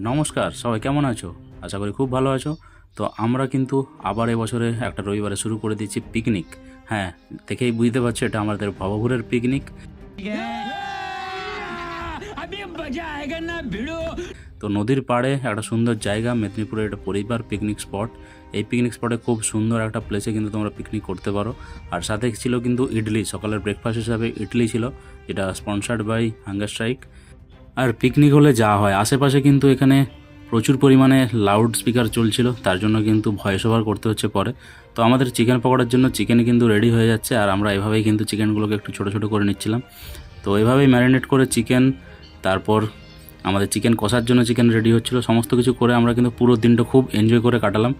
নমস্কার, সবাই কেমন আছো? আশা করি খুব ভালো আছো। তো আমরা কিন্তু আবার এবছরে একটা রবিবারে শুরু করে দিচ্ছি পিকনিক। হ্যাঁ, দেখেই বুঝতে পারছো এটা আমাদের ভবঘুরের পিকনিক। তো নদীর পাড়ে একটা সুন্দর জায়গা, মেদিনীপুরের একটা পরিবার পিকনিক স্পট। এই পিকনিক স্পটে খুব সুন্দর একটা প্লেসে কিন্তু তোমরা পিকনিক করতে পারো। আর সাথে ছিল কিন্তু ইডলি, সকালের ব্রেকফাস্ট হিসাবে ইডলি ছিল, যেটা স্পন্সার্ড বাই হাঙ্গার স্ট্রাইক। আর পিকনিক হলে যা হয়, আশেপাশে কিন্তু এখানে প্রচুর পরিমাণে লাউড স্পিকার চলছিল, তার জন্য কিন্তু ভয়েস ওভার করতে হচ্ছে পরে। তো আমাদের চিকেন পকোড়ার জন্য চিকেন কিন্তু রেডি হয়ে যাচ্ছে, আর আমরা এভাবেই কিন্তু চিকেনগুলোকে একটু ছোটো ছোটো করে নিচ্ছিলাম। তো এভাবেই ম্যারিনেট করে চিকেন, তারপর আমাদের চিকেন কষার জন্য চিকেন রেডি হচ্ছিলো। সমস্ত কিছু করে আমরা কিন্তু পুরো দিনটা খুব এনজয় করে কাটালাম।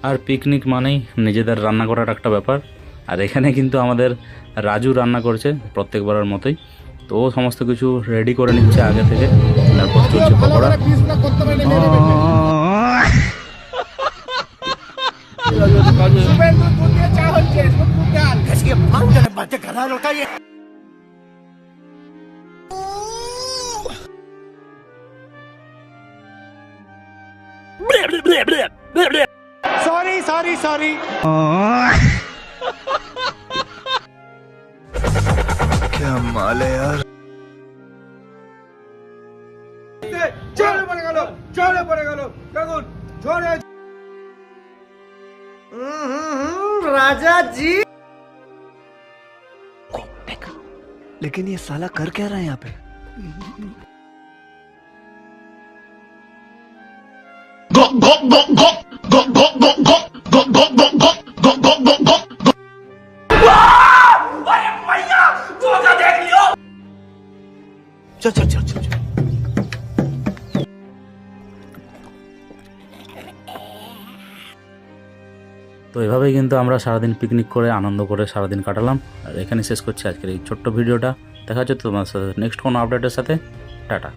আর পিকনিক মানেই নিজেদের রান্না করার একটা ব্যাপার। আর এখানে কিন্তু আমাদের রাজু রান্না করছে প্রত্যেকবারের মতোই। তো ও সমস্ত কিছু রেডি করে নিচ্ছে আগে থেকে, তারপর চলছে পকোড়া। सॉरी क्या माल है यार। চলে পড়ে গেল দেখুন ঝড়ে। राजा जी, लेकिन ये साला कर क्या रहा है यहाँ पे? चल चल चल चल चल। তো এভাবেই কিন্তু আমরা সারাদিন পিকনিক করে আনন্দ করে সারাদিন কাটালাম। আর এখানে শেষ করছি আজকের এই ছোট্ট ভিডিওটা। দেখা হচ্ছে তোমার সাথে নেক্সট কোনো আপডেটের সাথে। টাটা।